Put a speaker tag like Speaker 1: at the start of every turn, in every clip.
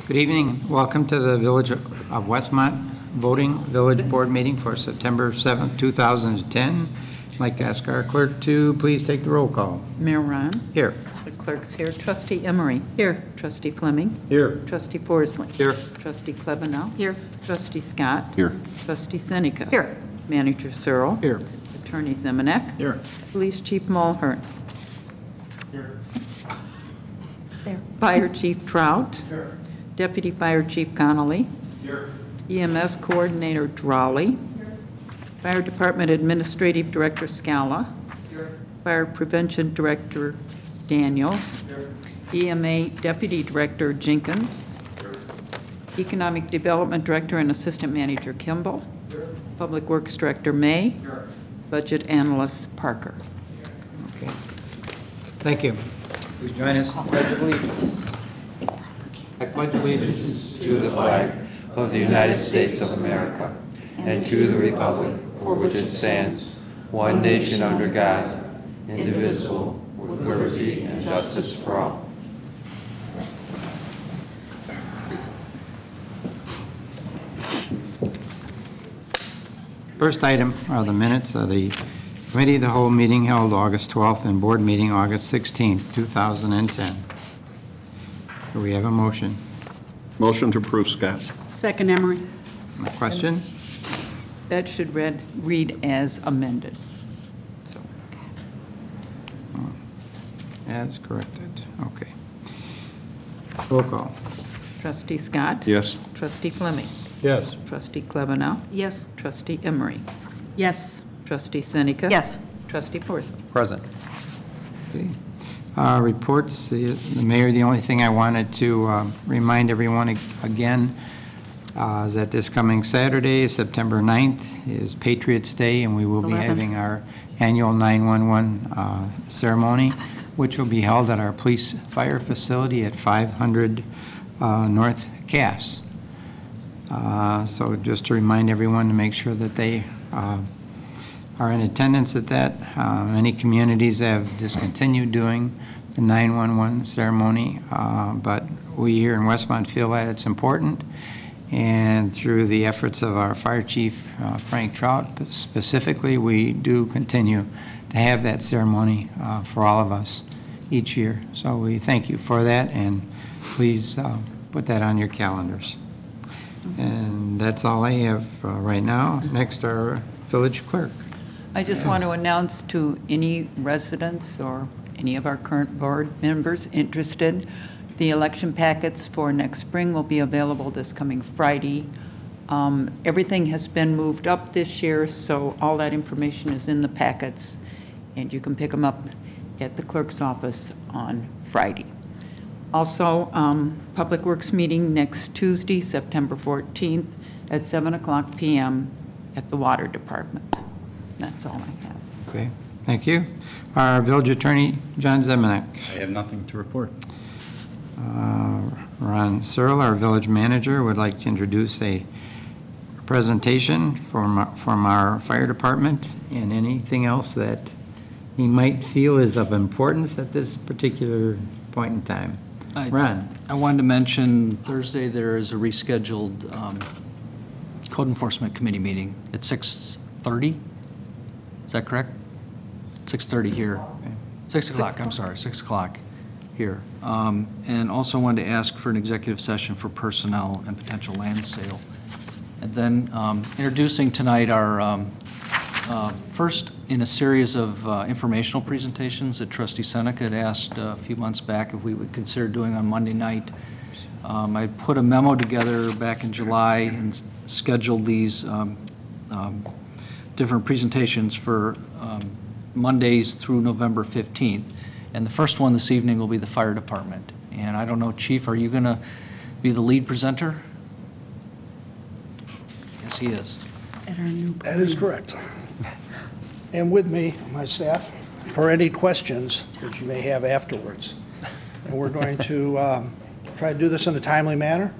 Speaker 1: Good evening. Welcome to the Village of Westmont Voting Village Board meeting for September 7th, 2010. I'd like to ask our clerk to please take the roll call.
Speaker 2: Mayor Ron.
Speaker 1: Here.
Speaker 2: The clerk's here. Trustee Emery. Here. Trustee Fleming.
Speaker 1: Here.
Speaker 2: Trustee Forsley.
Speaker 1: Here.
Speaker 2: Trustee Klebanow. Here. Trustee Scott.
Speaker 3: Here.
Speaker 2: Trustee Seneca.
Speaker 4: Here.
Speaker 2: Manager Searle.
Speaker 1: Here.
Speaker 2: Attorney Zemanek.
Speaker 3: Here.
Speaker 2: Police Chief Mulhern.
Speaker 3: Here.
Speaker 4: There.
Speaker 2: Fire Chief Trout.
Speaker 3: Here.
Speaker 2: Deputy Fire Chief Connolly.
Speaker 3: Here.
Speaker 2: EMS Coordinator Drawley. Fire Department Administrative Director Scala.
Speaker 3: Here.
Speaker 2: Fire Prevention Director Daniels.
Speaker 3: Here.
Speaker 2: EMA Deputy Director Jenkins.
Speaker 3: Here.
Speaker 2: Economic Development Director and Assistant Manager Kimball.
Speaker 3: Here.
Speaker 2: Public Works Director May.
Speaker 3: Here.
Speaker 2: Budget Analyst Parker.
Speaker 1: Okay. Thank you. Please join us. Pledge of allegiance. I pledge allegiance
Speaker 5: to the flag of the United States of America and to the republic for which it stands, one nation under God, indivisible, with liberty and justice for all.
Speaker 1: First item are the minutes of the Committee of the Whole meeting held August 12th and board meeting August 16th, 2010. Do we have a motion?
Speaker 3: Motion to approve, Scott.
Speaker 4: Second, Emery.
Speaker 1: A question?
Speaker 2: That should read as amended. So,
Speaker 1: As corrected. Okay. Roll call.
Speaker 2: Trustee Scott?
Speaker 3: Yes.
Speaker 2: Trustee Fleming?
Speaker 1: Yes.
Speaker 2: Trustee Klebanow?
Speaker 4: Yes.
Speaker 2: Trustee Emery?
Speaker 4: Yes.
Speaker 2: Trustee Seneca?
Speaker 4: Yes.
Speaker 2: Trustee Forsley?
Speaker 1: Present. Okay. Reports, the mayor, the only thing I wanted to remind everyone again is that this coming Saturday, September 9th, is Patriots Day, and we will be
Speaker 4: 11th.
Speaker 1: having our annual 911 ceremony, which will be held at our police fire facility at 500 North Cass. So just to remind everyone to make sure that they are in attendance at that. Many communities have discontinued doing the 911 ceremony, but we here in Westmont feel that it's important. And through the efforts of our fire chief, Frank Trout, specifically, we do continue to have that ceremony for all of us each year. So we thank you for that, and please put that on your calendars. And that's all I have right now. Next, our village clerk.
Speaker 2: I just want to announce to any residents or any of our current board members interested, the election packets for next spring will be available this coming Friday. Everything has been moved up this year, so all that information is in the packets, and you can pick them up at the clerk's office on Friday. Also, Public Works meeting next Tuesday, September 14th at 7:00 p.m. at the Water Department. That's all I have.
Speaker 1: Okay, thank you. Our village attorney, John Zemanek.
Speaker 3: I have nothing to report.
Speaker 1: Ron Searle, our village manager, would like to introduce a presentation from our fire department and anything else that he might feel is of importance at this particular point in time. Ron.
Speaker 6: I wanted to mention Thursday there is a rescheduled Code Enforcement Committee meeting at 6:30. Is that correct? 6:30 here.
Speaker 1: Okay.
Speaker 6: 6 o'clock, I'm sorry, 6 o'clock here. And also wanted to ask for an executive session for personnel and potential land sale. And then introducing tonight our first in a series of informational presentations that Trustee Seneca had asked a few months back if we would consider doing on Monday night. I put a memo together back in July and scheduled these different presentations for Mondays through November 15th. And the first one this evening will be the fire department. And I don't know, Chief, are you going to be the lead presenter? Yes, he is.
Speaker 7: That is correct. And with me, my staff, for any questions that you may have afterwards. And we're going to try to do this in a timely manner.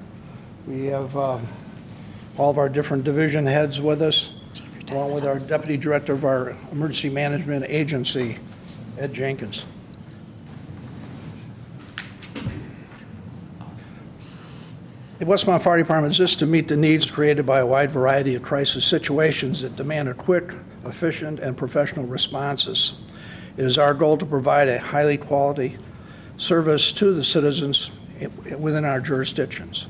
Speaker 7: We have all of our different division heads with us, along with our Deputy Director of our Emergency Management Agency, Ed Jenkins. The Westmont Fire Department exists to meet the needs created by a wide variety of crisis situations that demand a quick, efficient, and professional responses. It is our goal to provide a highly quality service to the citizens within our jurisdictions,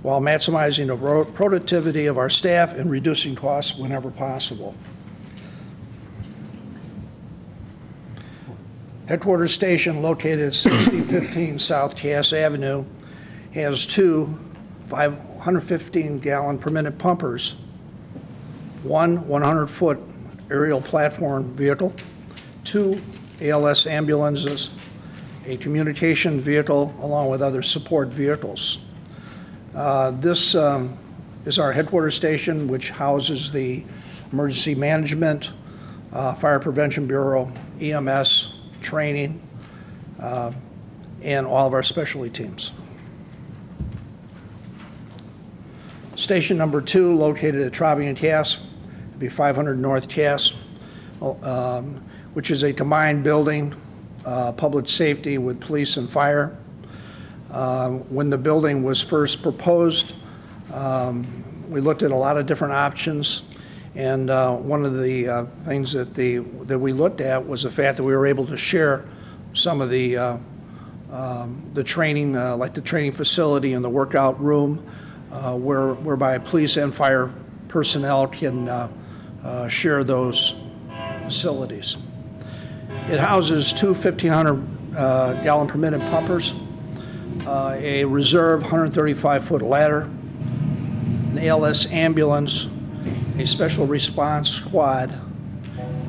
Speaker 7: while maximizing the productivity of our staff and reducing costs whenever possible. Headquarters station, located at 6015 South Cass Avenue, has two 515-gallon per minute pumpers, one 100-foot aerial platform vehicle, two ALS ambulances, a communication vehicle, along with other support vehicles. This is our headquarters station, which houses the Emergency Management, Fire Prevention Bureau, EMS, training, and all of our specialty teams. Station number 2, located at Traubing and Cass, would be 500 North Cass, which is a combined building, public safety with police and fire. When the building was first proposed, we looked at a lot of different options, and one of the things that we looked at was the fact that we were able to share some of the training, like the training facility and the workout room, whereby police and fire personnel can share those facilities. It houses two 1,500 per minute pumpers, a reserve 135-foot ladder, an ALS ambulance, a special response squad,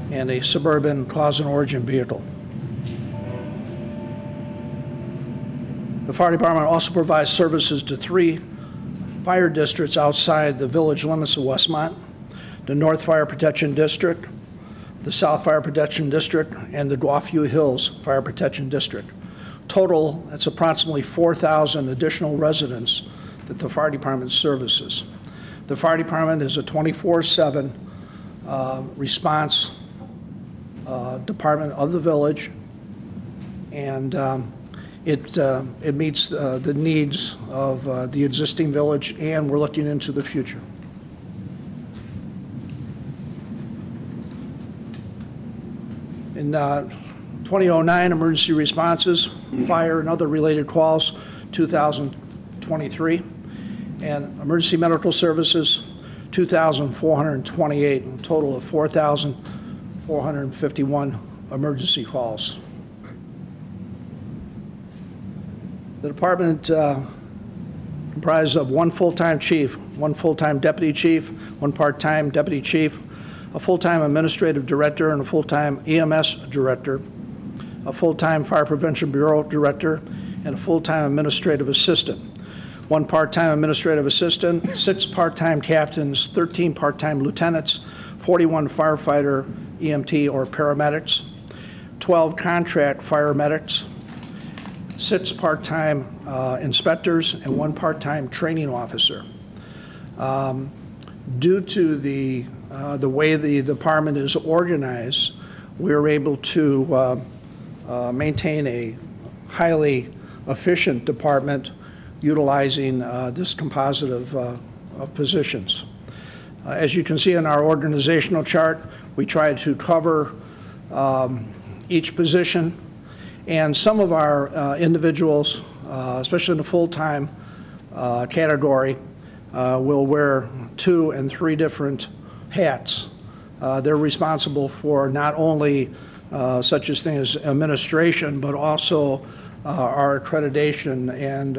Speaker 7: and a suburban cause and origin vehicle. The fire department also provides services to 3 fire districts outside the village limits of Westmont: the North Fire Protection District, the South Fire Protection District, and the Gulfview Hills Fire Protection District. Total, that's approximately 4,000 additional residents that the fire department services. The fire department is a 24/7 response department of the village, and it meets the needs of the existing village, and we're looking into the future. In 2009, emergency responses, fire and other related calls, 2,023, and emergency medical services, 2,428, a total of 4,451 emergency calls. The department comprises of 1 full-time chief, 1 full-time deputy chief, 1 part-time deputy chief, a full-time administrative director and a full-time EMS director, a full-time Fire Prevention Bureau director, and a full-time administrative assistant. 1 part-time administrative assistant, 6 part-time captains, 13 part-time lieutenants, 41 firefighter, EMT, or paramedics, 12 contract fire medics, 6 part-time inspectors, and 1 part-time training officer. Due to the way the department is organized, we are able to maintain a highly efficient department utilizing this composite of positions. As you can see in our organizational chart, we try to cover each position, and some of our individuals, especially in the full-time category, will wear 2 and 3 different hats. They're responsible for not only such as things as administration, but also our accreditation and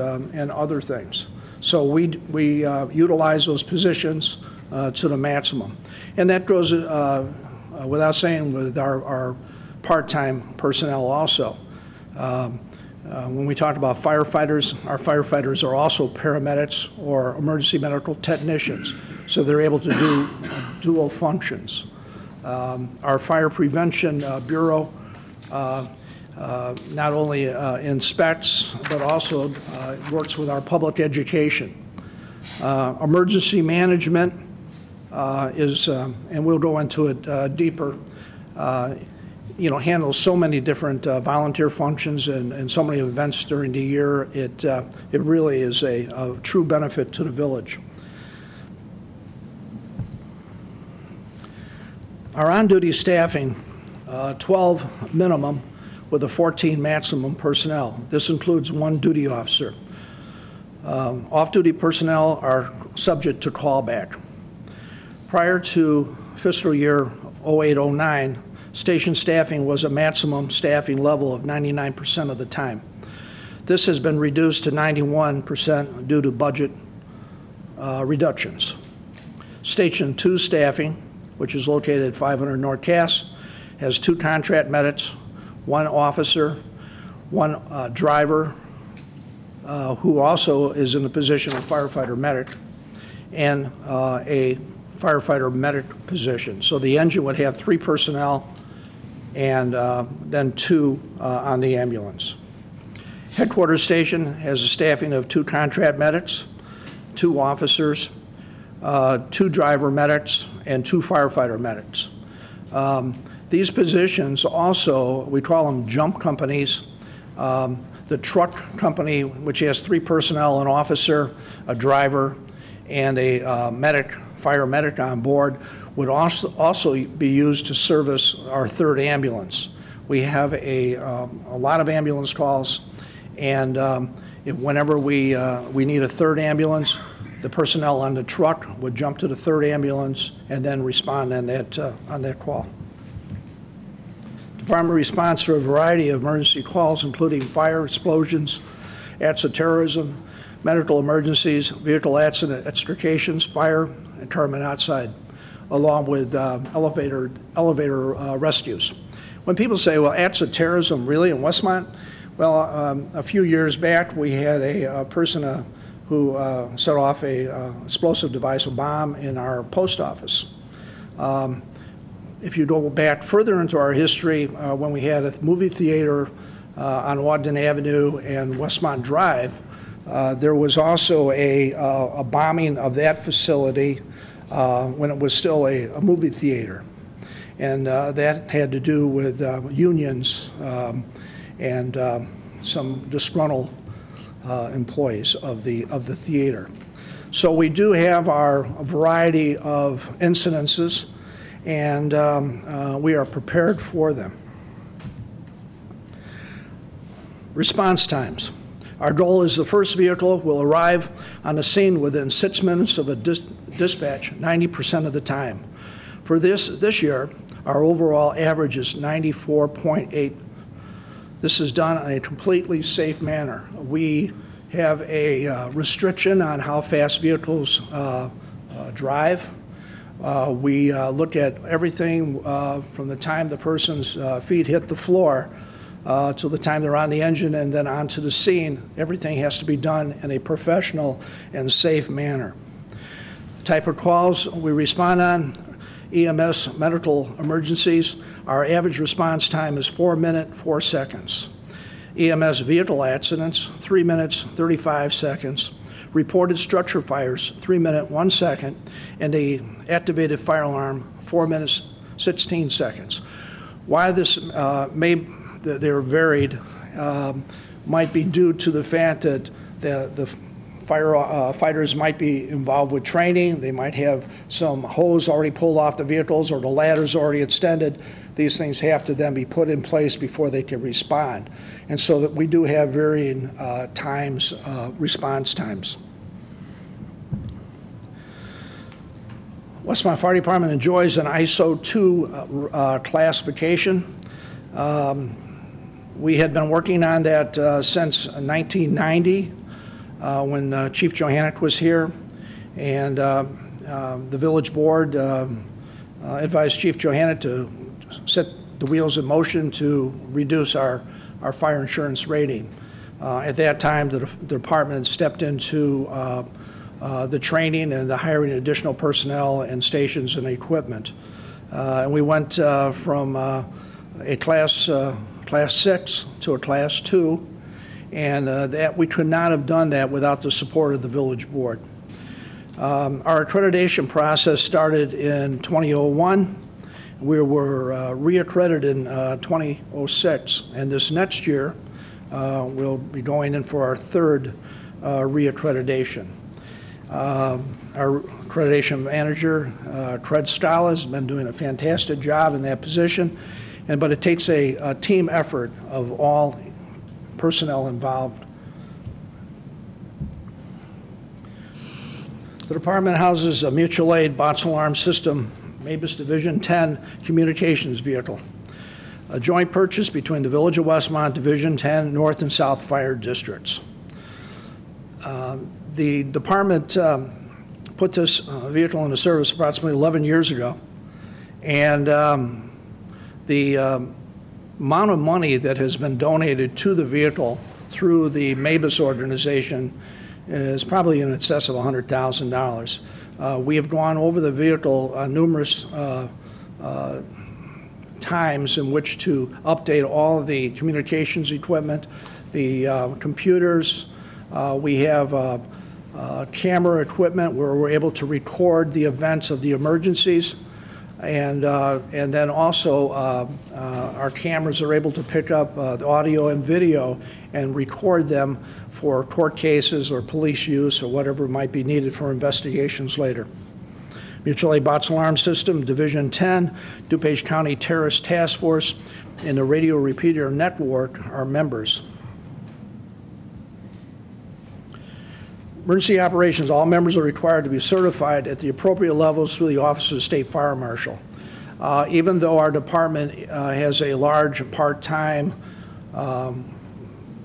Speaker 7: other things. So we utilize those positions to the maximum. And that goes without saying with our part-time personnel also. When we talk about firefighters, our firefighters are also paramedics or emergency medical technicians, so they're able to do dual functions. Our Fire Prevention Bureau not only inspects, but also works with our public education. Emergency management is, and we'll go into it deeper, handles so many different volunteer functions and so many events during the year. It really is a true benefit to the village. Our on-duty staffing, 12 minimum with a 14 maximum personnel. This includes 1 duty officer. Off-duty personnel are subject to callback. Prior to fiscal year 08-09, station staffing was a maximum staffing level of 99% of the time. This has been reduced to 91% due to budget reductions. Station 2 staffing, which is located at 500 North Cass, has 2 contract medics, 1 officer, 1 driver, who also is in the position of firefighter medic, and a firefighter medic position. So the engine would have 3 personnel and then 2 on the ambulance. Headquarters station has a staffing of 2 contract medics, 2 officers, 2 driver medics, and 2 firefighter medics. These positions also, we call them jump companies. The truck company, which has 3 personnel, an officer, a driver, and a medic, fire medic on board, would also be used to service our 3rd ambulance. We have a lot of ambulance calls, and whenever we need a 3rd ambulance, the personnel on the truck would jump to the 3rd ambulance and then respond on that call. Department responds to a variety of emergency calls, including fire, explosions, acts of terrorism, medical emergencies, vehicle accident extrications, fire, and car monoxide, along with elevator rescues. When people say, well, acts of terrorism, really, in Westmont? Well, a few years back, we had a person who set off a explosive device, a bomb, in our post office. If you go back further into our history, when we had a movie theater on Wadden Avenue and Westmont Drive, there was also a bombing of that facility when it was still a movie theater. And that had to do with unions and some disgruntled employees of the theater. So we do have our variety of incidences, and we are prepared for them. Response times. Our goal is the first vehicle will arrive on the scene within 6 minutes of a dispatch 90% of the time. For this year, our overall average is 94.8. This is done in a completely safe manner. We have a restriction on how fast vehicles drive. We look at everything from the time the person's feet hit the floor till the time they're on the engine and then onto the scene. Everything has to be done in a professional and safe manner. Type of calls we respond on: EMS, medical emergencies. Our average response time is 4 minutes, 4 seconds. EMS vehicle accidents, 3 minutes, 35 seconds. Reported structure fires, 3 minutes, 1 second. And a activated fire alarm, 4 minutes, 16 seconds. Why this they're varied might be due to the fact that the fighters might be involved with training. They might have some hose already pulled off the vehicles or the ladders already extended. These things have to then be put in place before they can respond. And so that we do have varying times, response times. Westmont Fire Department enjoys an ISO 2 classification. We had been working on that since 1990 when Chief Johannick was here, and the village board advised Chief Johannick to set the wheels in motion to reduce our fire insurance rating. At that time, the department stepped into the training and the hiring additional personnel and stations and equipment. And we went from a class 6 to a class 2, and that we could not have done that without the support of the village board. Our accreditation process started in 2001. We were reaccredited in 2006, and this next year we'll be going in for our third reaccreditation. Our accreditation manager, Cred Scala, has been doing a fantastic job in that position, but it takes a team effort of all personnel involved. The department houses a mutual aid box alarm system, Mabus Division 10 communications vehicle, a joint purchase between the Village of Westmont, Division 10, North and South Fire Districts. The department put this vehicle into service approximately 11 years ago, and the amount of money that has been donated to the vehicle through the Mabus organization is probably in excess of $100,000. We have gone over the vehicle numerous times in which to update all of the communications equipment, the computers. We have camera equipment where we're able to record the events of the emergencies, and then also our cameras are able to pick up the audio and video and record them for court cases or police use or whatever might be needed for investigations later. Mutual Aid Box Alarm System, Division 10, DuPage County Terrorist Task Force, and the Radio Repeater Network are members. Emergency operations, all members are required to be certified at the appropriate levels through the Office of the State Fire Marshal. Even though our department has a large part-time,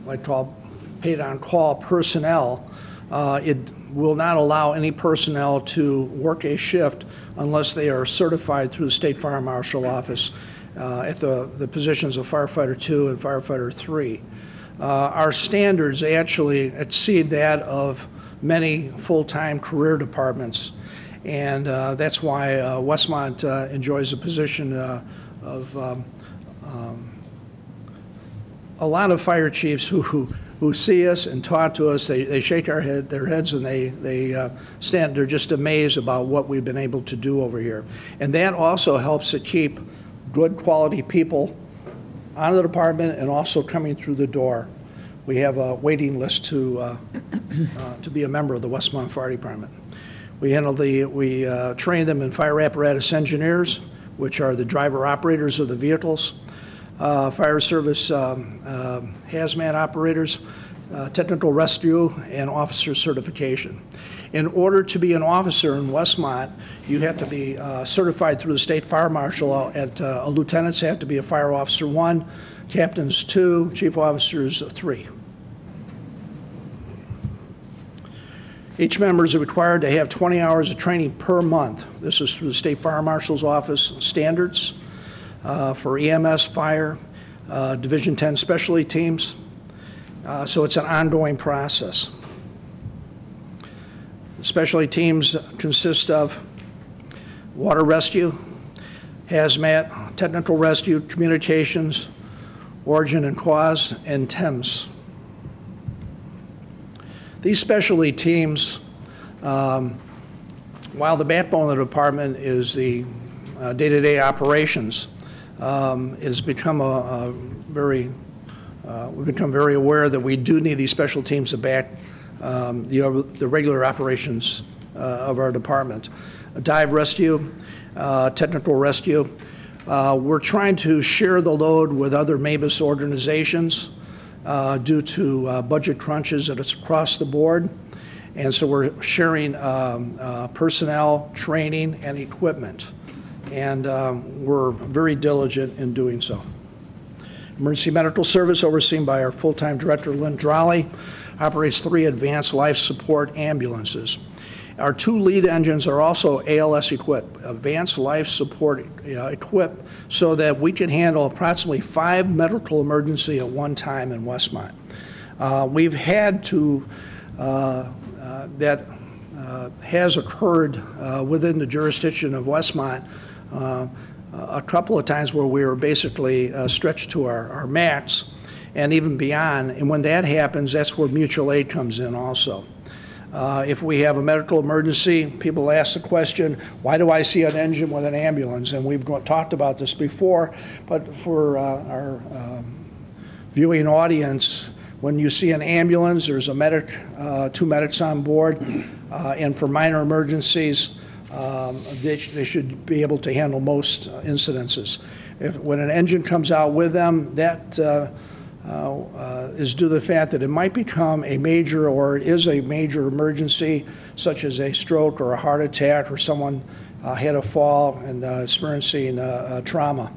Speaker 7: like called paid-on-call personnel, it will not allow any personnel to work a shift unless they are certified through the State Fire Marshal Office at the positions of Firefighter 2 and Firefighter 3. Our standards actually exceed that of many full-time career departments, and that's why Westmont enjoys a position of a lot of fire chiefs who see us and talk to us. They shake their heads, and they're just amazed about what we've been able to do over here. And that also helps to keep good quality people out of the department and also coming through the door. We have a waiting list to be a member of the Westmont Fire Department. We train them in fire apparatus engineers, which are the driver operators of the vehicles, fire service hazmat operators, technical rescue, and officer certification. In order to be an officer in Westmont, you have to be certified through the State Fire Marshal. Lieutenants have to be a Fire Officer 1, Captains 2, Chief Officers 3. Each member is required to have 20 hours of training per month. This is through the State Fire Marshal's Office standards for EMS, fire, Division 10 specialty teams. So it's an ongoing process. Specialty teams consist of water rescue, hazmat, technical rescue, communications, origin and cause, and TEMS. These specialty teams, while the backbone of the department is the day-to-day operations, it has become we've become very aware that we do need these special teams to back the regular operations of our department. Dive rescue, technical rescue. We're trying to share the load with other Mabus organizations due to budget crunches that it's across the board. And so we're sharing personnel, training, and equipment. And we're very diligent in doing so. Emergency medical service, overseen by our full-time director, Lynn Drolly, operates 3 advanced life support ambulances. Our 2 lead engines are also ALS equipped, advanced life support equipped, so that we can handle approximately 5 medical emergencies at one time in Westmont. We've had to, that has occurred within the jurisdiction of Westmont a couple of times where we were basically stretched to our max and even beyond. And when that happens, that's where mutual aid comes in also. If we have a medical emergency, people ask the question, why do I see an engine with an ambulance? And we've talked about this before, but for our viewing audience, when you see an ambulance, there's a medic, 2 medics on board, and for minor emergencies, they should be able to handle most incidences. When an engine comes out with them, that is due to the fact that it might become a major, or it is a major emergency, such as a stroke or a heart attack, or someone had a fall and experiencing trauma.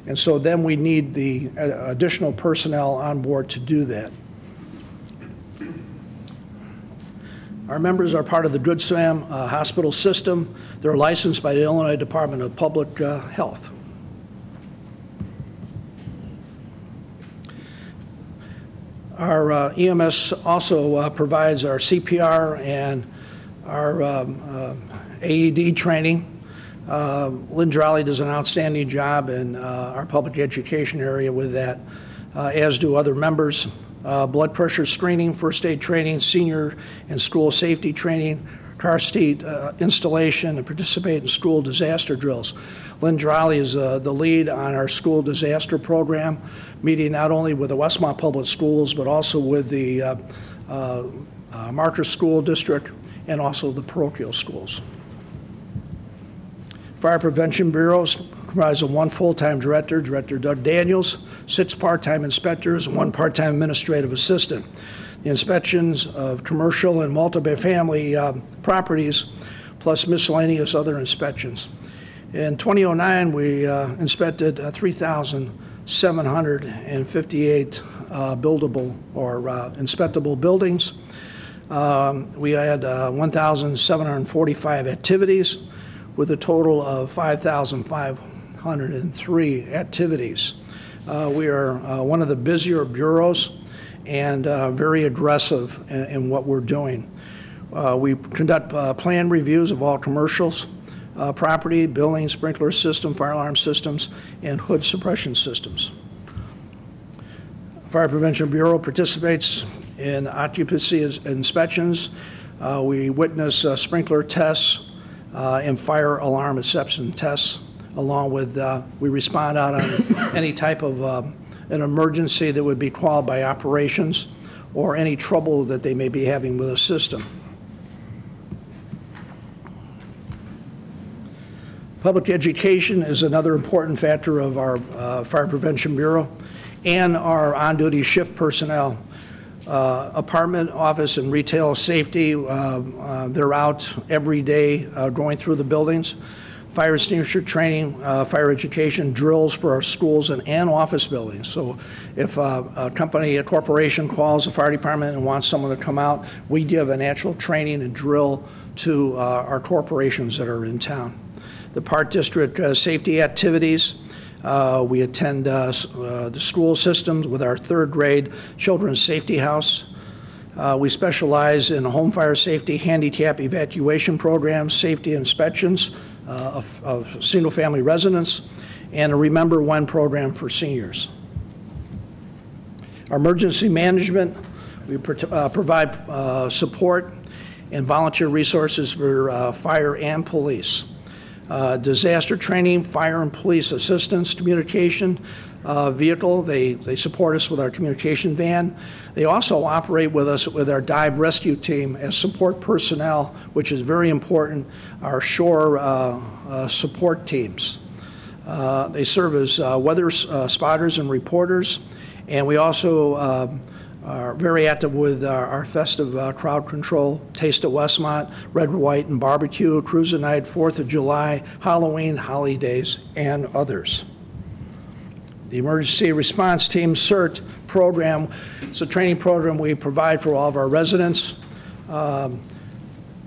Speaker 7: And so then we need the additional personnel on board to do that. Our members are part of the Good Sam hospital system. They're licensed by the Illinois Department of Public Health. Our EMS also provides our CPR and our AED training. Lynn Drolly does an outstanding job in our public education area with that, as do other members. Blood pressure screening, first aid training, senior and school safety training, car seat installation, and participate in school disaster drills. Lynn Drolly is the lead on our school disaster program, meeting not only with the Westmont Public Schools, but also with the Marker School District and also the parochial schools. Fire Prevention Bureaus comprise of 1 full-time director, Director Doug Daniels, 6 part-time inspectors, and 1 part-time administrative assistant. The inspections of commercial and multifamily properties, plus miscellaneous other inspections. In 2009, we inspected 3,758 buildable or inspectable buildings. We had 1,745 activities, with a total of 5,503 activities. We are one of the busier bureaus and very aggressive in what we're doing. We conduct plan reviews of all commercials, property, building, sprinkler system, fire alarm systems, and hood suppression systems. Fire Prevention Bureau participates in occupancy inspections. We witness sprinkler tests and fire alarm exception tests, along with we respond out on any type of an emergency that would be called by operations or any trouble that they may be having with a system. Public education is another important factor of our Fire Prevention Bureau and our on-duty shift personnel. Apartment, office, and retail safety, they're out every day going through the buildings. Fire extinguisher training, fire education drills for our schools and office buildings. So if a corporation calls the fire department and wants someone to come out, we give an actual training and drill to our corporations that are in town. The Park District safety activities, we attend the school systems with our 3rd grade Children's Safety House. We specialize in home fire safety, handicap evacuation programs, safety inspections of single-family residents, and a Remember When program for seniors. Our emergency management, we provide support and volunteer resources for fire and police. Disaster training, fire and police assistance, communication vehicle. They support us with our communication van. They also operate with us with our dive rescue team as support personnel, which is very important, our shore support teams. They serve as weather spotters and reporters, and we also are very active with our festive crowd control, Taste of Westmont, Red, White, and Barbecue, Cruising Night, 4th of July, Halloween, holidays, and others. The Emergency Response Team CERT program is a training program we provide for all of our residents.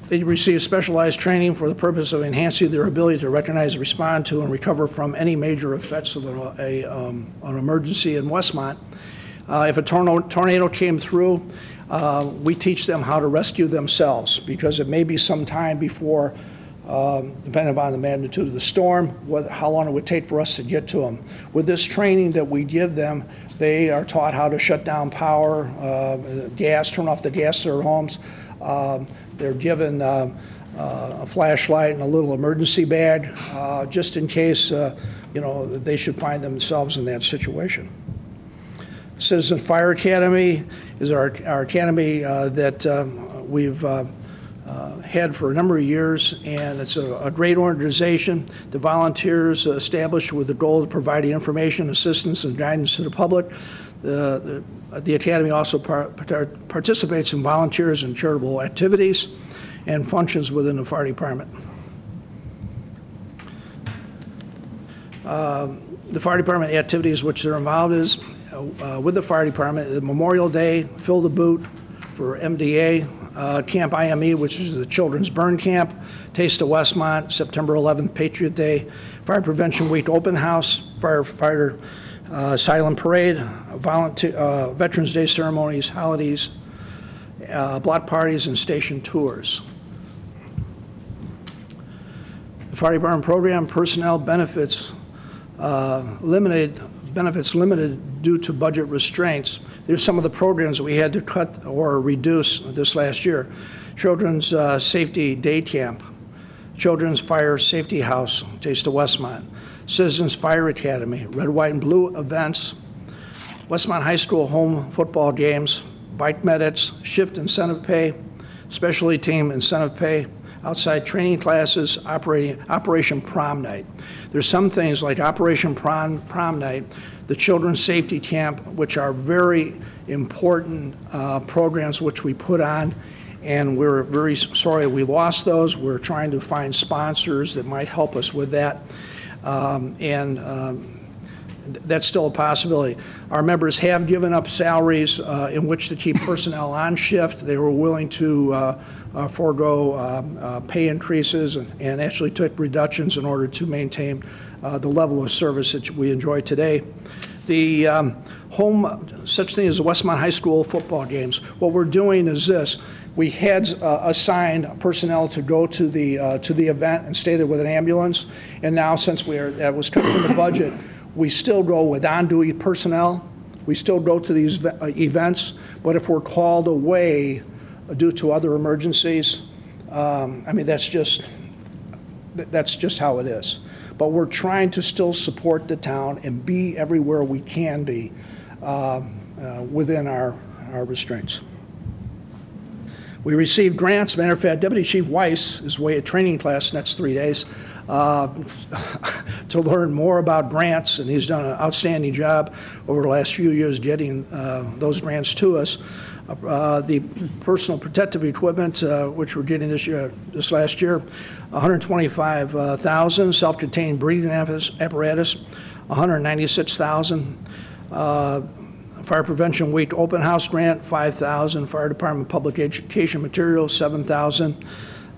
Speaker 7: They receive specialized training for the purpose of enhancing their ability to recognize, respond to, and recover from any major effects of an emergency in Westmont. If a tornado came through, we teach them how to rescue themselves, because it may be some time before, depending upon the magnitude of the storm, how long it would take for us to get to them. With this training that we give them, they are taught how to shut down power, gas, turn off the gas to their homes, They're given a flashlight and a little emergency bag, just in case, they should find themselves in that situation. Citizen Fire Academy is our academy that we've had for a number of years, and it's a great organization. The volunteers established with the goal of providing information, assistance, and guidance to the public. The academy also participates in volunteers and charitable activities and functions within the fire department. The fire department activities which they're involved is with the fire department, the Memorial Day, Fill the Boot for MDA, Camp IME, which is the Children's Burn Camp, Taste of Westmont, September 11th, Patriot Day, Fire Prevention Week Open House, Firefighter Silent Parade, Veterans Day ceremonies, holidays, block parties, and station tours. The fire department program personnel benefits limited due to budget restraints. There's some of the programs that we had to cut or reduce this last year. Children's Safety Day Camp, Children's Fire Safety House, Taste of Westmont, Citizens Fire Academy, Red, White, and Blue events, Westmont High School home football games, bike medics, shift incentive pay, specialty team incentive pay, outside training classes, Operation Prom Night. There's some things like Operation Prom Night, the Children's Safety Camp, which are very important programs which we put on, and we're very sorry we lost those. We're trying to find sponsors that might help us with that, that's still a possibility. Our members have given up salaries in which to keep personnel on shift. They were willing to forego pay increases and actually took reductions in order to maintain the level of service that we enjoy today. The such thing as the Westmont High School football games, what we're doing is this. We had assigned personnel to go to the event and stay there with an ambulance, and now since that was cut from the budget, we still go with on-duty personnel. We still go to these events, but if we're called away due to other emergencies, I mean, that's just how it is. But we're trying to still support the town and be everywhere we can be within our restraints. We received grants. Matter of fact, Deputy Chief Weiss is away at training class next 3 days to learn more about grants, and he's done an outstanding job over the last few years getting those grants to us. The personal protective equipment, which we're getting this last year, $125,000. Self-contained breathing apparatus, $196,000. Fire Prevention Week Open House Grant, $5,000. Fire Department Public Education Materials, $7,000.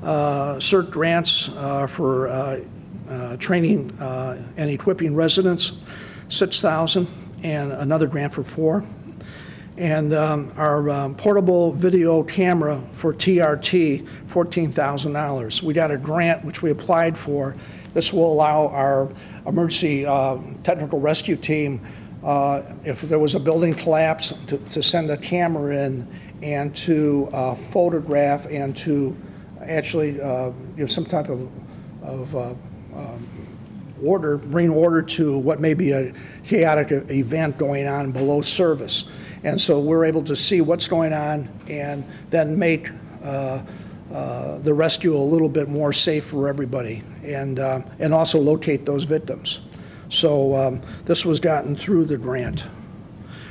Speaker 7: CERT grants for training and equipping residents, $6,000, and another grant for $4,000. And our portable video camera for TRT, $14,000. We got a grant which we applied for. This will allow our emergency technical rescue team, if there was a building collapse, to send a camera in and to photograph and to actually give some type of order, bring order to what may be a chaotic event going on below service. And so we're able to see what's going on and then make the rescue a little bit more safe for everybody, and also locate those victims. So this was gotten through the grant.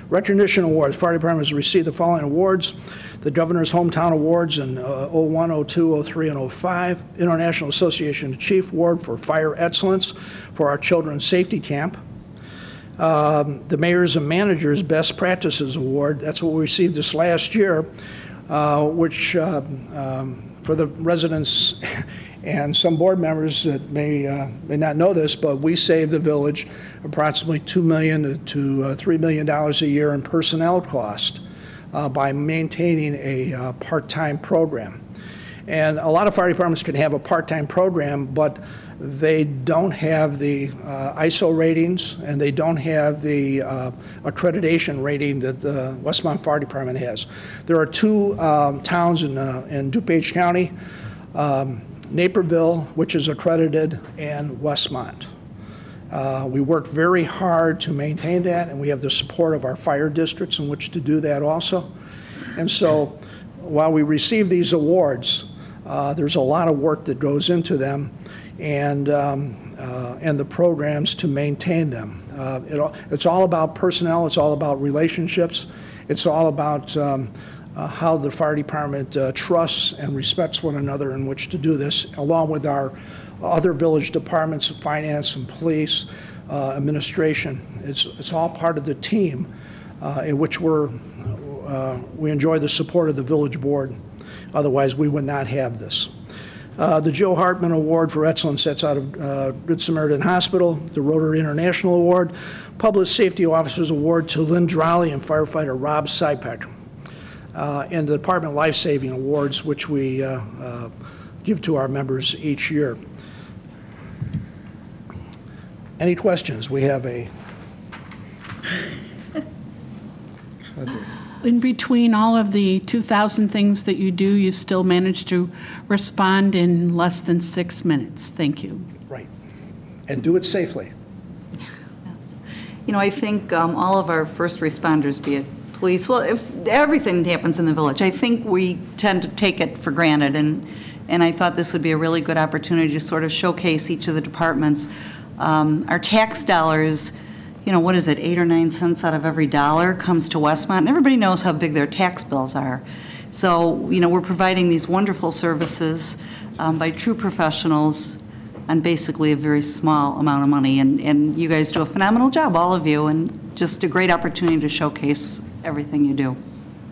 Speaker 7: Recognition awards. Fire Department has received the following awards: the Governor's Hometown Awards in 01, 02, 03, and 05, International Association of Chief Award for Fire Excellence for our Children's Safety Camp, the Mayors and Managers Best Practices Award. That's what we received this last year, which for the residents and some board members that may not know this, but we save the village approximately $2 million to $3 million a year in personnel cost by maintaining a part-time program. And a lot of fire departments can have a part-time program, but They don't have the ISO ratings, and they don't have the accreditation rating that the Westmont Fire Department has. There are two towns in DuPage County, Naperville, which is accredited, and Westmont. We work very hard to maintain that, and we have the support of our fire districts in which to do that also. And so while we receive these awards, there's a lot of work that goes into them, and the programs to maintain them. It's all about personnel. It's all about relationships. It's all about how the fire department trusts and respects one another in which to do this, along with our other village departments, finance and police, administration. It's all part of the team in which we enjoy the support of the village board. Otherwise, we would not have this. The Joe Hartman Award for Excellence, that's out of Good Samaritan Hospital, the Rotary International Award, Public Safety Officers Award to Lynn Drolly and firefighter Rob Sipek, and the Department Life Saving Awards, which we give to our members each year. Any questions? We have a...
Speaker 4: In between all of the 2,000 things that you do, you still manage to respond in less than 6 minutes. Thank you.
Speaker 7: Right. And do it safely.
Speaker 8: Yes. You know, I think all of our first responders, be it police, well, if everything happens in the village, I think we tend to take it for granted, and I thought this would be a really good opportunity to sort of showcase each of the departments. Our tax dollars, you know, what is it, 8 or 9 cents out of every dollar comes to Westmont, and everybody knows how big their tax bills are. So, you know, we're providing these wonderful services by true professionals on basically a very small amount of money, and you guys do a phenomenal job, all of you, and just a great opportunity to showcase everything you do.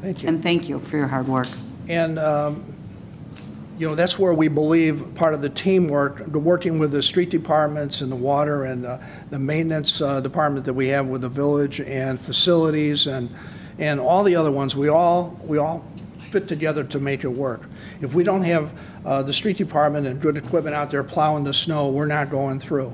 Speaker 7: Thank you.
Speaker 8: And thank you for your hard work.
Speaker 7: And you know, that's where we believe part of the teamwork, the working with the street departments and the water and the maintenance department that we have with the village and facilities and all the other ones, we all fit together to make it work. If we don't have the street department and good equipment out there plowing the snow, we're not going through.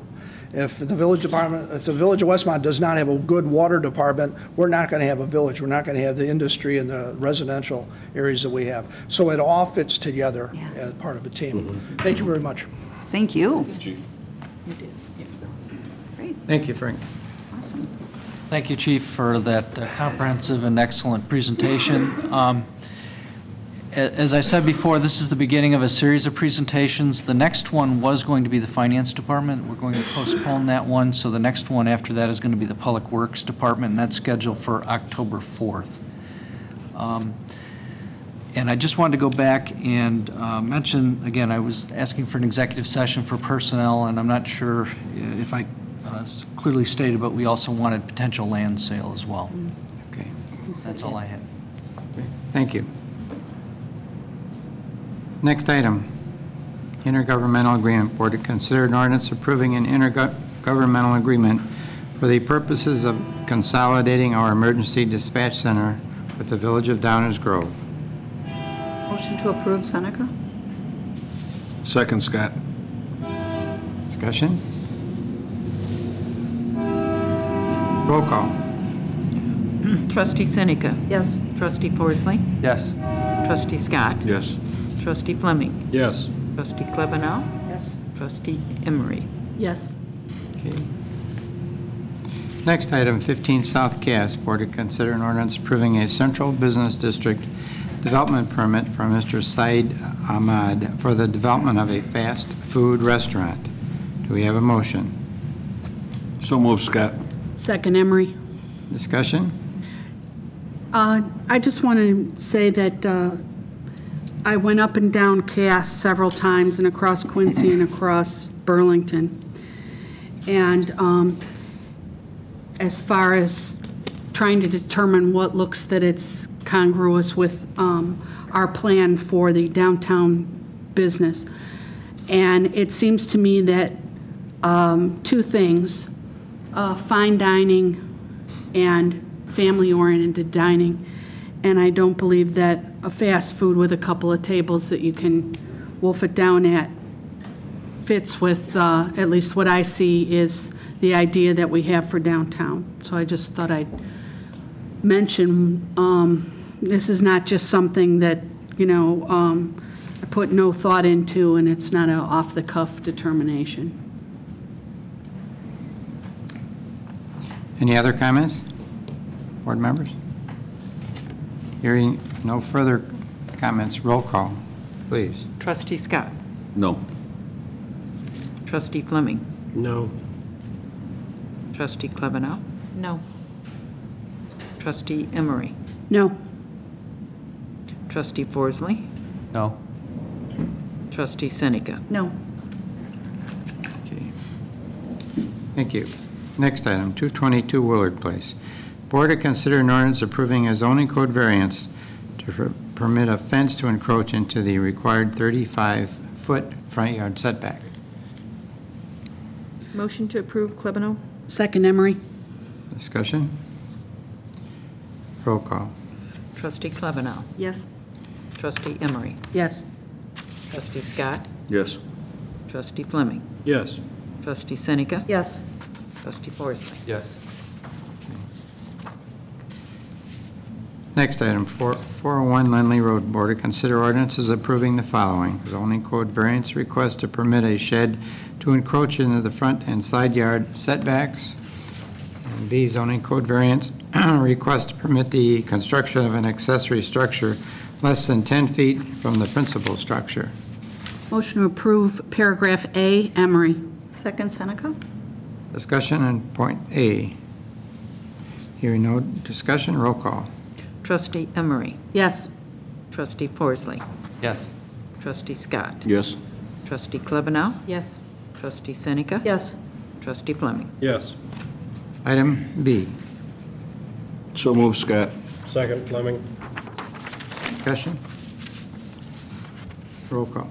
Speaker 7: If the village of Westmont does not have a good water department, we're not going to have a village. We're not going to have the industry and the residential areas that we have. So it all fits together as part of a team. Thank you very much.
Speaker 8: Thank you.
Speaker 3: Chief.
Speaker 8: You did. Yeah. Great.
Speaker 1: Thank you, Frank.
Speaker 8: Awesome.
Speaker 6: Thank you, Chief, for that comprehensive and excellent presentation. As I said before, this is the beginning of a series of presentations. The next one was going to be the Finance Department. We're going to postpone that one, so the next one after that is going to be the Public Works Department, and that's scheduled for October 4th. And I just wanted to go back and mention, again, I was asking for an executive session for personnel, and I'm not sure if I clearly stated, but we also wanted potential land sale as well.
Speaker 1: Okay.
Speaker 6: That's all I had.
Speaker 1: Thank you. Next item, intergovernmental agreement. Board to consider an ordinance approving an intergovernmental agreement for the purposes of consolidating our emergency dispatch center with the Village of Downers Grove.
Speaker 8: Motion to approve, Seneca?
Speaker 3: Second, Scott.
Speaker 1: Discussion? Roll call.
Speaker 2: Trustee Seneca.
Speaker 8: Yes.
Speaker 2: Trustee Forsley.
Speaker 5: Yes.
Speaker 2: Trustee Scott.
Speaker 3: Yes.
Speaker 2: Trustee Fleming.
Speaker 3: Yes.
Speaker 2: Trustee Klebanow.
Speaker 8: Yes.
Speaker 2: Trustee Emery.
Speaker 4: Yes.
Speaker 1: Okay. Next item, 15 South Cass. Board to consider an ordinance approving a central business district development permit for Mr. Said Ahmad for the development of a fast food restaurant. Do we have a motion?
Speaker 3: So moved, Scott.
Speaker 4: Second, Emery.
Speaker 1: Discussion?
Speaker 4: I just want to say that I went up and down Cass several times and across Quincy and across Burlington. And as far as trying to determine what looks that it's congruous with our plan for the downtown business. And it seems to me that two things, fine dining and family-oriented dining. And I don't believe that a fast food with a couple of tables that you can wolf it down at fits with, at least what I see is the idea that we have for downtown. So I just thought I'd mention, this is not just something that, I put no thought into, and it's not an off-the-cuff determination.
Speaker 1: Any other comments? Board members? Hearing no further comments, roll call, please.
Speaker 2: Trustee Scott.
Speaker 3: No.
Speaker 2: Trustee Fleming.
Speaker 3: No.
Speaker 2: Trustee Klebanow.
Speaker 8: No.
Speaker 2: Trustee Emery.
Speaker 4: No.
Speaker 2: Trustee Forsley.
Speaker 5: No.
Speaker 2: Trustee Seneca.
Speaker 8: No.
Speaker 1: Okay. Thank you. Next item, 222 Willard Place. Board to consider an ordinance approving a zoning code variance to permit a fence to encroach into the required 35-foot front yard setback.
Speaker 9: Motion to approve, Klebanow?
Speaker 4: Second, Emery?
Speaker 1: Discussion? Roll call.
Speaker 2: Trustee Klebanow.
Speaker 9: Yes.
Speaker 2: Trustee Emery.
Speaker 4: Yes.
Speaker 2: Trustee Scott.
Speaker 3: Yes.
Speaker 2: Trustee Fleming.
Speaker 3: Yes.
Speaker 2: Trustee Seneca.
Speaker 8: Yes.
Speaker 2: Trustee Forsley.
Speaker 5: Yes.
Speaker 1: Next item, 401 Lindley Road. Board to consider ordinances approving the following. Zoning code variance request to permit a shed to encroach into the front and side yard setbacks. And B, zoning code variance request to permit the construction of an accessory structure less than 10 feet from the principal structure.
Speaker 4: Motion to approve paragraph A, Emery?
Speaker 8: Second, Seneca?
Speaker 1: Discussion on point A. Hearing no discussion, roll call.
Speaker 2: Trustee Emery.
Speaker 4: Yes.
Speaker 2: Trustee Forsley.
Speaker 5: Yes.
Speaker 2: Trustee Scott.
Speaker 3: Yes.
Speaker 2: Trustee Klebanow.
Speaker 9: Yes.
Speaker 2: Trustee Seneca.
Speaker 8: Yes.
Speaker 2: Trustee Fleming.
Speaker 3: Yes.
Speaker 1: Item B.
Speaker 3: So move, Scott.
Speaker 10: Second, Fleming.
Speaker 1: Discussion? Roll call.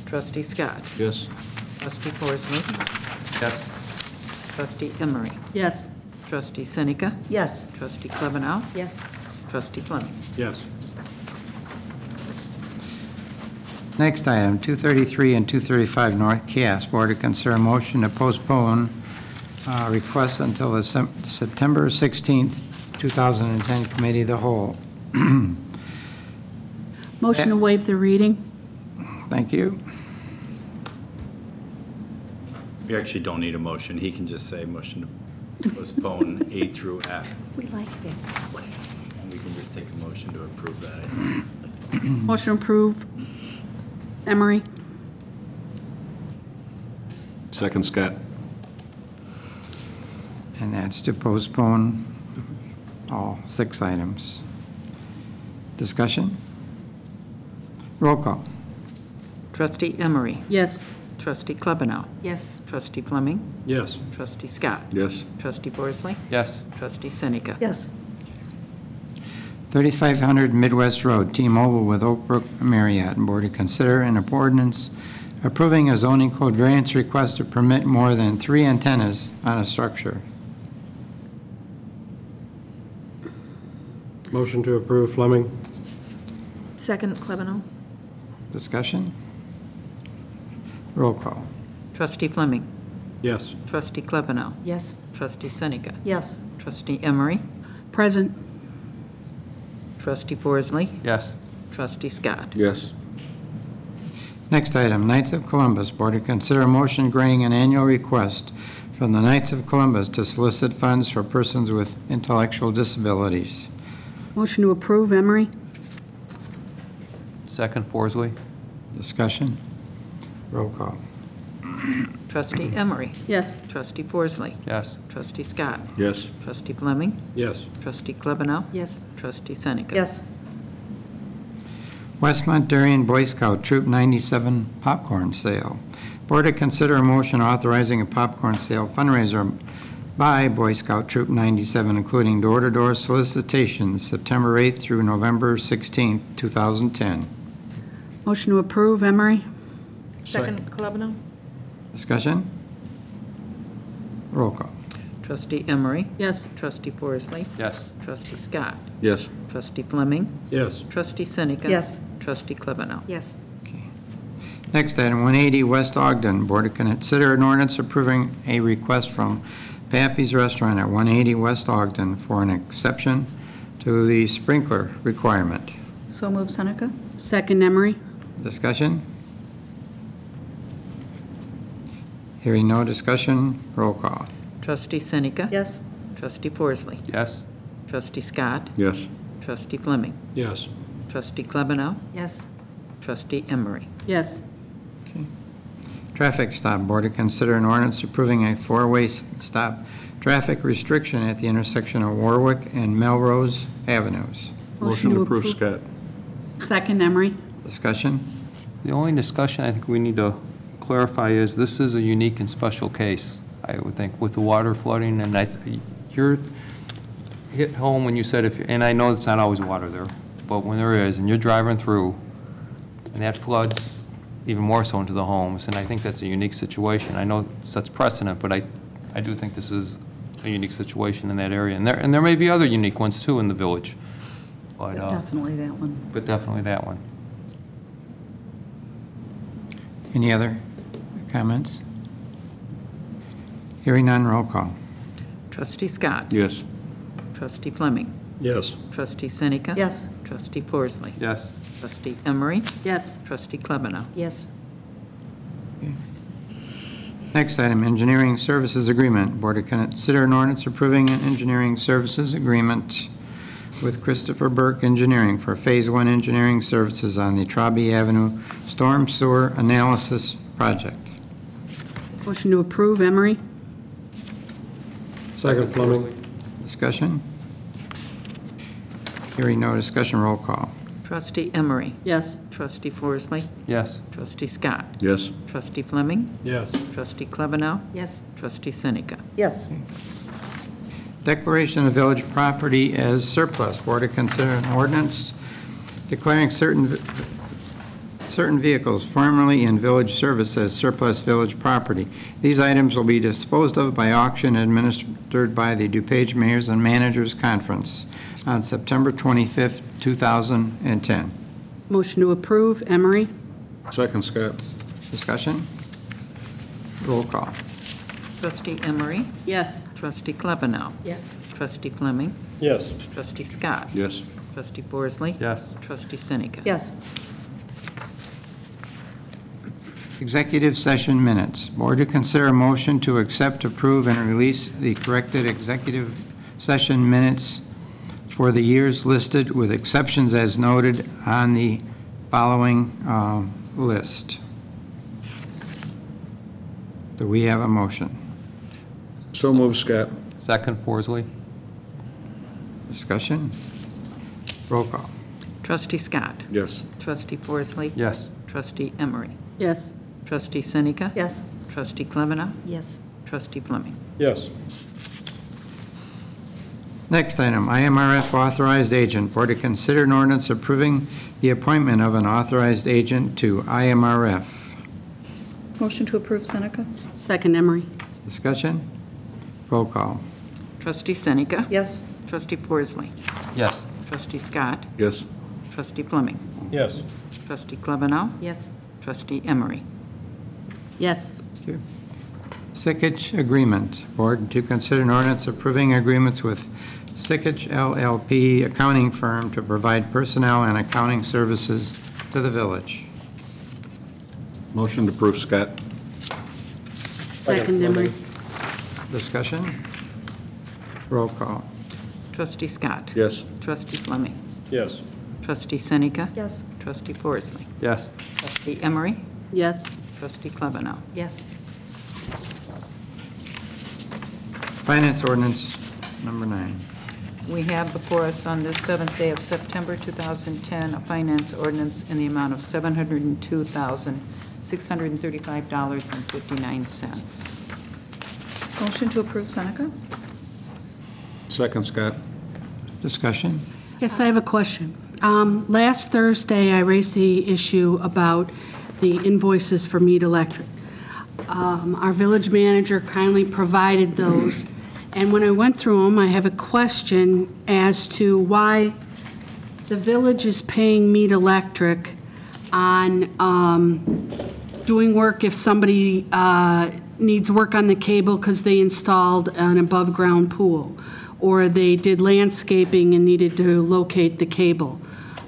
Speaker 2: Trustee Scott.
Speaker 3: Yes.
Speaker 2: Trustee Forsley.
Speaker 5: Yes.
Speaker 2: Trustee Emery.
Speaker 4: Yes.
Speaker 2: Trustee Seneca.
Speaker 8: Yes.
Speaker 2: Trustee Klebanow.
Speaker 9: Yes.
Speaker 2: Trustee Fleming.
Speaker 3: Yes.
Speaker 1: Next item, 233 and 235 North Cass. Board to consider a motion to postpone request until the September 16th, 2010 Committee of the Whole.
Speaker 4: Motion to waive the reading?
Speaker 1: Thank you.
Speaker 11: We actually don't need a motion. He can just say motion to postpone A through F,
Speaker 8: We like that.
Speaker 11: and we can just take a motion to approve that, I think.
Speaker 4: Motion to approve, Emery?
Speaker 3: Second, Scott.
Speaker 1: And that's to postpone all 6 items. Discussion? Roll call.
Speaker 2: Trustee Emery.
Speaker 4: Yes.
Speaker 2: Trustee Klebanow.
Speaker 9: Yes.
Speaker 2: Trustee Fleming.
Speaker 3: Yes.
Speaker 2: Trustee Scott.
Speaker 3: Yes.
Speaker 2: Trustee Forsley.
Speaker 5: Yes.
Speaker 2: Trustee Seneca.
Speaker 8: Yes.
Speaker 1: 3500 Midwest Road, T-Mobile with Oak Brook Marriott. And Board to consider an ordinance approving a zoning code variance request to permit more than 3 antennas on a structure.
Speaker 10: Motion to approve, Fleming.
Speaker 9: Second, Klebanow?
Speaker 1: Discussion? Roll call.
Speaker 2: Trustee Fleming.
Speaker 10: Yes.
Speaker 2: Trustee Klebanow.
Speaker 9: Yes.
Speaker 2: Trustee Seneca.
Speaker 8: Yes.
Speaker 2: Trustee Emery.
Speaker 4: Present?
Speaker 2: Trustee Forsley.
Speaker 5: Yes.
Speaker 2: Trustee Scott.
Speaker 3: Yes.
Speaker 1: Next item, Knights of Columbus. Board to consider a motion granting an annual request from the Knights of Columbus to solicit funds for persons with intellectual disabilities.
Speaker 4: Motion to approve, Emery?
Speaker 5: Second, Forsley.
Speaker 1: Discussion? Roll call.
Speaker 2: Trustee Emery.
Speaker 4: Yes.
Speaker 2: Trustee Forsley.
Speaker 5: Yes.
Speaker 2: Trustee Scott.
Speaker 3: Yes.
Speaker 2: Trustee Fleming.
Speaker 10: Yes.
Speaker 2: Trustee Klebanow.
Speaker 9: Yes.
Speaker 2: Trustee Seneca.
Speaker 8: Yes.
Speaker 1: Westmont Darien Boy Scout Troop 97 popcorn sale. Board to consider a motion authorizing a popcorn sale fundraiser by Boy Scout Troop 97, including door-to-door solicitations September 8th through November 16th, 2010.
Speaker 4: Motion to approve, Emery?
Speaker 9: Second, Klebanow?
Speaker 1: Discussion? Roll call.
Speaker 2: Trustee Emery.
Speaker 4: Yes.
Speaker 2: Trustee Forsley.
Speaker 5: Yes.
Speaker 2: Trustee Scott.
Speaker 3: Yes.
Speaker 2: Trustee Fleming.
Speaker 10: Yes.
Speaker 2: Trustee Seneca.
Speaker 8: Yes.
Speaker 2: Trustee Klebanow.
Speaker 9: Yes.
Speaker 1: Okay. Next item, 180 West Ogden. Board to consider an ordinance approving a request from Pappy's Restaurant at 180 West Ogden for an exception to the sprinkler requirement.
Speaker 8: So move Seneca?
Speaker 4: Second, Emery?
Speaker 1: Discussion? Hearing no discussion, roll call.
Speaker 2: Trustee Seneca?
Speaker 8: Yes.
Speaker 2: Trustee Forsley?
Speaker 5: Yes.
Speaker 2: Trustee Scott?
Speaker 3: Yes.
Speaker 2: Trustee Fleming?
Speaker 10: Yes.
Speaker 2: Trustee Klebanow?
Speaker 8: Yes.
Speaker 2: Trustee Emery?
Speaker 4: Yes.
Speaker 1: Traffic stop. Board to consider an ordinance approving a four-way stop traffic restriction at the intersection of Warwick and Melrose Avenues.
Speaker 3: Motion to approve, Scott.
Speaker 4: Second, Emery?
Speaker 1: Discussion?
Speaker 5: The only discussion I think we need to clarify is this is a unique and special case, I would think, with the water flooding, and you're hit home when you said and I know it's not always water there, but when there is, and you're driving through, and that floods even more so into the homes, and I think that's a unique situation. I know it sets precedent, but I do think this is a unique situation in that area, and there may be other unique ones too in the village, but
Speaker 8: Definitely that one.
Speaker 5: but definitely that one.
Speaker 1: Any other comments? Hearing none, roll call.
Speaker 2: Trustee Scott?
Speaker 3: Yes.
Speaker 2: Trustee Fleming?
Speaker 10: Yes.
Speaker 2: Trustee Seneca?
Speaker 8: Yes.
Speaker 2: Trustee Forsley?
Speaker 5: Yes.
Speaker 2: Trustee Emery?
Speaker 4: Yes.
Speaker 2: Trustee Klebanow?
Speaker 8: Yes.
Speaker 1: Next item, engineering services agreement. Board to consider an ordinance approving an engineering services agreement with Christopher Burke Engineering for Phase 1 engineering services on the Traube Avenue Storm Sewer Analysis Project.
Speaker 4: Motion to approve, Emery?
Speaker 10: Second, Fleming.
Speaker 1: Discussion? Hearing no discussion, roll call.
Speaker 2: Trustee Emery?
Speaker 4: Yes.
Speaker 2: Trustee Forsley?
Speaker 5: Yes.
Speaker 2: Trustee Scott?
Speaker 3: Yes.
Speaker 2: Trustee Fleming?
Speaker 10: Yes.
Speaker 2: Trustee Klebanow?
Speaker 8: Yes.
Speaker 2: Trustee Seneca?
Speaker 8: Yes.
Speaker 1: Declaration of village property as surplus. Board to consider an ordinance declaring certain vehicles formerly in village service as surplus village property. These items will be disposed of by auction administered by the DuPage Mayors and Managers Conference on September 25th, 2010.
Speaker 4: Motion to approve, Emery?
Speaker 3: Second, Scott.
Speaker 1: Discussion? Roll call.
Speaker 2: Trustee Emery?
Speaker 4: Yes.
Speaker 2: Trustee Klebanow?
Speaker 8: Yes.
Speaker 2: Trustee Fleming?
Speaker 10: Yes.
Speaker 2: Trustee Scott?
Speaker 3: Yes.
Speaker 2: Trustee Forsley?
Speaker 5: Yes.
Speaker 2: Trustee Seneca?
Speaker 8: Yes.
Speaker 1: Executive session minutes. Board to consider a motion to accept, approve, and release the corrected executive session minutes for the years listed with exceptions as noted on the following list. Do we have a motion?
Speaker 3: So move, Scott.
Speaker 5: Second, Forsley?
Speaker 1: Discussion? Roll call.
Speaker 2: Trustee Scott?
Speaker 3: Yes.
Speaker 2: Trustee Forsley?
Speaker 5: Yes.
Speaker 2: Trustee Emery?
Speaker 4: Yes.
Speaker 2: Trustee Seneca?
Speaker 8: Yes.
Speaker 2: Trustee Klebanow?
Speaker 8: Yes.
Speaker 2: Trustee Fleming?
Speaker 10: Yes.
Speaker 1: Next item, IMRF authorized agent. Board to consider an ordinance approving the appointment of an authorized agent to IMRF.
Speaker 8: Motion to approve Seneca?
Speaker 4: Second, Emery?
Speaker 1: Discussion? Roll call.
Speaker 2: Trustee Seneca?
Speaker 8: Yes.
Speaker 2: Trustee Forsley?
Speaker 5: Yes.
Speaker 2: Trustee Scott?
Speaker 3: Yes.
Speaker 2: Trustee Fleming?
Speaker 10: Yes.
Speaker 2: Trustee Klebanow?
Speaker 8: Yes.
Speaker 2: Trustee Emery?
Speaker 4: Yes.
Speaker 1: Thank you. Sickage agreement. Board to consider an ordinance approving agreements with Sickage LLP accounting firm to provide personnel and accounting services to the village.
Speaker 3: Motion to approve, Scott.
Speaker 4: Second, Emery?
Speaker 1: Discussion? Roll call.
Speaker 2: Trustee Scott?
Speaker 3: Yes.
Speaker 2: Trustee Fleming?
Speaker 10: Yes.
Speaker 2: Trustee Seneca?
Speaker 8: Yes.
Speaker 2: Trustee Forsley?
Speaker 5: Yes.
Speaker 2: Trustee Emery?
Speaker 4: Yes.
Speaker 2: Trustee Klebanow?
Speaker 8: Yes.
Speaker 1: Finance ordinance number 9.
Speaker 2: We have before us on this 7th day of September 2010, a finance ordinance in the amount of $702,635.59.
Speaker 8: Motion to approve Seneca?
Speaker 3: Second, Scott.
Speaker 1: Discussion?
Speaker 4: Yes, I have a question. Last Thursday, I raised the issue about the invoices for Mead Electric. Our village manager kindly provided those, and when I went through them, I have a question as to why the village is paying Mead Electric on doing work if somebody needs work on the cable because they installed an above-ground pool, or they did landscaping and needed to locate the cable.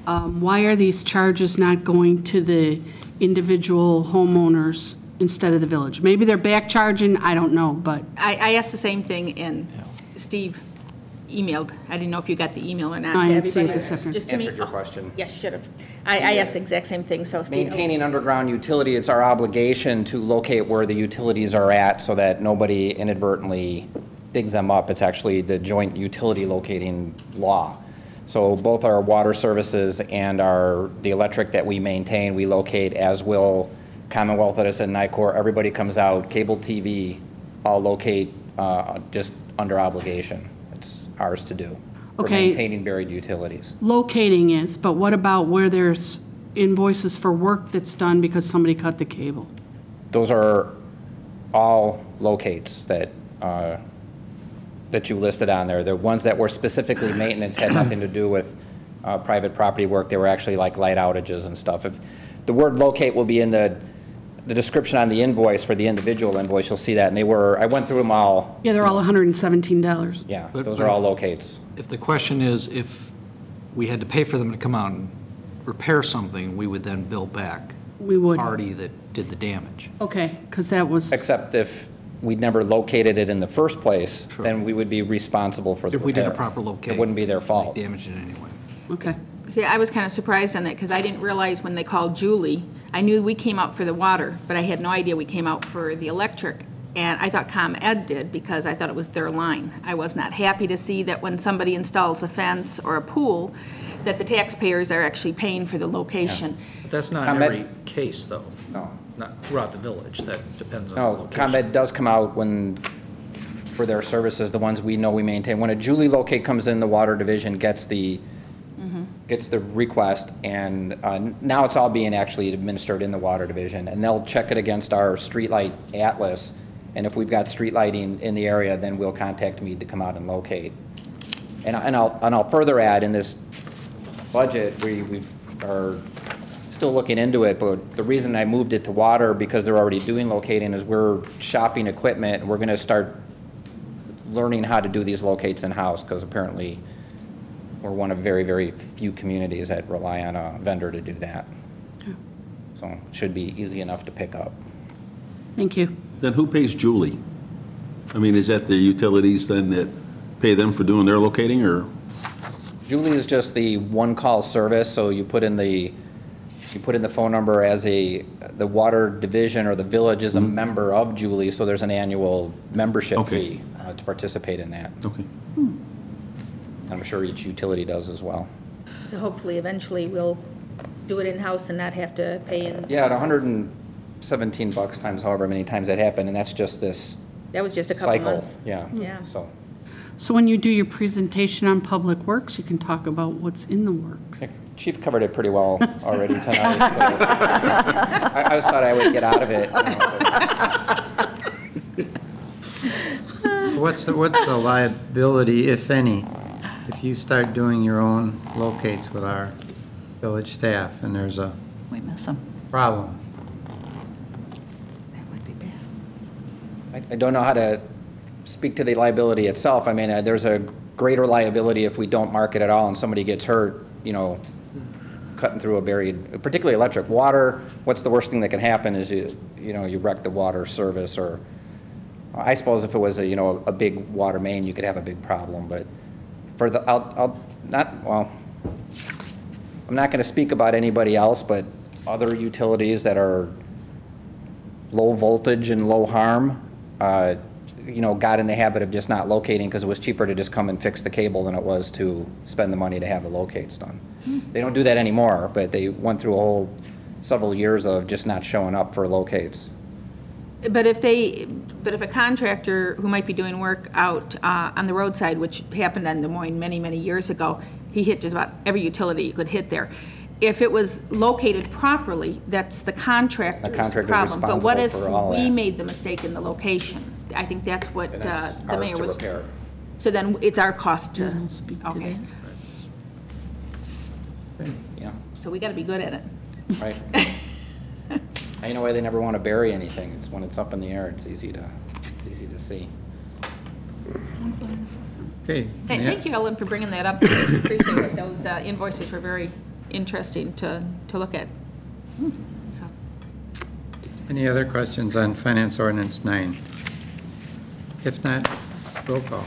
Speaker 4: Why are these charges not going to the individual homeowners instead of the village? Maybe they're back charging, I don't know, but.
Speaker 12: I asked the same thing, and Steve emailed. I didn't know if you got the email or not.
Speaker 4: I
Speaker 12: to
Speaker 4: didn't see it
Speaker 12: everybody.
Speaker 4: this second.
Speaker 12: Just to me.
Speaker 13: Answered your question.
Speaker 12: Yes, should have. I asked the exact same thing, so Steve.
Speaker 13: Maintaining underground utility, it's our obligation to locate where the utilities are at so that nobody inadvertently digs them up. It's actually the joint utility locating law. So both our water services and the electric that we maintain, we locate, as will Commonwealth Edison, NICOR. Everybody comes out, cable TV, all locate just under obligation. It's ours to do. For
Speaker 4: Okay.
Speaker 13: maintaining buried utilities.
Speaker 4: Locating is, but what about where there's invoices for work that's done because somebody cut the cable?
Speaker 13: Those are all locates that you listed on there. The ones that were specifically maintenance had nothing to do with private property work. They were actually like light outages and stuff. If the word locate will be in the description on the invoice for the individual invoice, you'll see that. And I went through them all.
Speaker 4: Yeah, they're all $117.
Speaker 13: Yeah,
Speaker 6: But-
Speaker 13: those
Speaker 6: but
Speaker 13: are all
Speaker 6: if-
Speaker 13: locates.
Speaker 6: If the question is if we had to pay for them to come out and repair something, we would then bill back
Speaker 4: We would.
Speaker 6: the party that did the damage.
Speaker 4: Okay, because that was,
Speaker 13: Except if we'd never located it in the first place,
Speaker 6: Sure.
Speaker 13: then we would be responsible for the
Speaker 6: If we did a
Speaker 13: repair.
Speaker 6: proper locate.
Speaker 13: It wouldn't be their fault.
Speaker 6: Damage it anyway.
Speaker 4: okay.
Speaker 12: See, I was kind of surprised on that because I didn't realize when they called Julie, I knew we came out for the water, but I had no idea we came out for the electric. And I thought ComEd did because I thought it was their line. I was not happy to see that when somebody installs a fence or a pool, that the taxpayers are actually paying for the location.
Speaker 6: But that's not in
Speaker 13: ComEd-
Speaker 6: every case, though.
Speaker 13: No.
Speaker 6: Not throughout the village. That depends on the
Speaker 13: No,
Speaker 6: location.
Speaker 13: ComEd does come out for their services, the ones we know we maintain. When a Julie locate comes in, the water division gets the request, and now it's all being actually administered in the water division, and they'll check it against our streetlight atlas, and if we've got street lighting in the area, then we'll contact me to come out and locate. And I'll further add, in this budget, we are still looking into it, but the reason I moved it to water, because they're already doing locating, is we're shopping equipment, and we're gonna start learning how to do these locates in-house, because apparently we're one of very, very few communities that rely on a vendor to do that. So it should be easy enough to pick up.
Speaker 4: Thank you.
Speaker 3: Then who pays Julie? I mean, is that the utilities then that pay them for doing their locating, or?
Speaker 13: Julie is just the one-call service, so you put in the phone number as the water division or the village is a member of Julie, so there's an annual membership
Speaker 3: Okay.
Speaker 13: fee to participate in that.
Speaker 3: Okay.
Speaker 13: I'm sure each utility does as well.
Speaker 12: So hopefully, eventually, we'll do it in-house and not have to pay in.
Speaker 13: Yeah, at $117 times however many times that happened, and that's just this
Speaker 12: That was just a couple
Speaker 13: cycle.
Speaker 12: months.
Speaker 13: Yeah.
Speaker 12: Yeah.
Speaker 13: So,
Speaker 4: So when you do your presentation on Public Works, you can talk about what's in the works.
Speaker 13: Chief covered it pretty well already tonight. So I just thought I would get out of it.
Speaker 1: What's the liability, if any, if you start doing your own locates with our village staff and there's a
Speaker 8: We miss them.
Speaker 1: problem?
Speaker 8: That would be bad.
Speaker 13: I don't know how to speak to the liability itself. I mean, there's a greater liability if we don't mark it at all and somebody gets hurt, cutting through a buried, particularly electric. Water, what's the worst thing that can happen is you wreck the water service, or I suppose if it was a big water main, you could have a big problem, but I'm not going to speak about anybody else, but other utilities that are low voltage and low harm, got in the habit of just not locating because it was cheaper to just come and fix the cable than it was to spend the money to have the locates done. They don't do that anymore, but they went through several years of just not showing up for locates.
Speaker 12: But if a contractor who might be doing work out on the roadside, which happened on Des Moines many, many years ago, he hit just about every utility you could hit there. If it was located properly, that's the contractor's problem. But what if we made the mistake in the location? I think that's what
Speaker 13: And that's
Speaker 12: the
Speaker 13: ours
Speaker 12: mayor
Speaker 13: to
Speaker 12: was.
Speaker 13: repair.
Speaker 12: So then it's our cost to,
Speaker 4: I'll speak to
Speaker 12: okay.
Speaker 13: Yeah,
Speaker 12: So we got to be good at it.
Speaker 13: right. Now, you know why they never want to bury anything? It's when it's up in the air, it's easy to see.
Speaker 1: Okay.
Speaker 12: Hey, thank you, Ellen, for bringing that up. Appreciate it. Those invoices were very interesting to look at. So,
Speaker 1: Any other questions on Finance Ordinance 9? If not, roll call.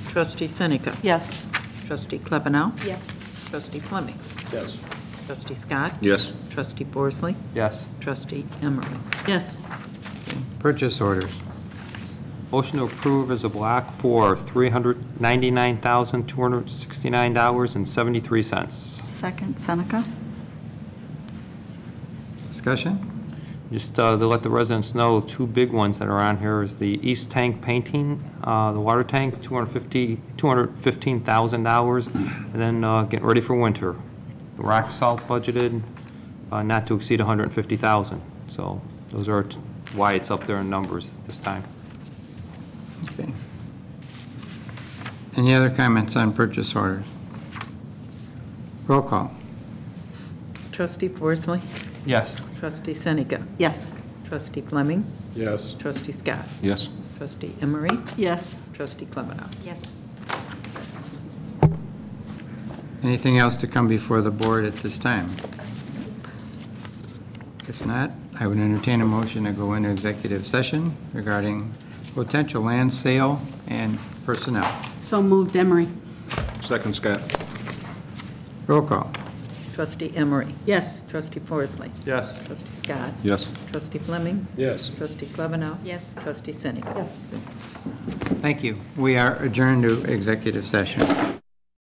Speaker 2: Trustee Seneca?
Speaker 8: Yes.
Speaker 2: Trustee Klebanow?
Speaker 12: yes.
Speaker 2: Trustee Fleming?
Speaker 10: Yes.
Speaker 2: Trustee Scott?
Speaker 3: Yes.
Speaker 2: Trustee Forsley?
Speaker 5: Yes.
Speaker 2: Trustee Emery?
Speaker 4: Yes.
Speaker 1: Purchase orders.
Speaker 5: Motion to approve as a block for $399,269.73.
Speaker 8: Second, Seneca?
Speaker 1: Discussion?
Speaker 5: Just to let the residents know, two big ones that are on here is the East Tank painting, the water tank, $215,000, and then getting ready for winter. The rock salt budgeted not to exceed $150,000. So those are why it's up there in numbers this time.
Speaker 1: Okay. Any other comments on purchase orders? Roll call.
Speaker 2: Trustee Forsley?
Speaker 5: Yes.
Speaker 2: Trustee Seneca?
Speaker 8: Yes.
Speaker 2: Trustee Fleming?
Speaker 10: Yes.
Speaker 2: Trustee Scott?
Speaker 3: Yes.
Speaker 2: Trustee Emery?
Speaker 4: Yes.
Speaker 2: Trustee Klebanow?
Speaker 12: Yes.
Speaker 1: Anything else to come before the board at this time? If not, I would entertain a motion to go into executive session regarding potential land sale and personnel.
Speaker 4: So moved, Emery.
Speaker 3: Second, Scott.
Speaker 1: Roll call.
Speaker 2: Trustee Emery?
Speaker 4: Yes.
Speaker 2: Trustee Forsley?
Speaker 5: Yes.
Speaker 2: Trustee Scott?
Speaker 3: Yes.
Speaker 2: Trustee Fleming?
Speaker 10: Yes.
Speaker 2: Trustee Klebanow?
Speaker 12: Yes.
Speaker 2: Trustee Seneca?
Speaker 8: Yes.
Speaker 1: Thank you. We are adjourned to executive session.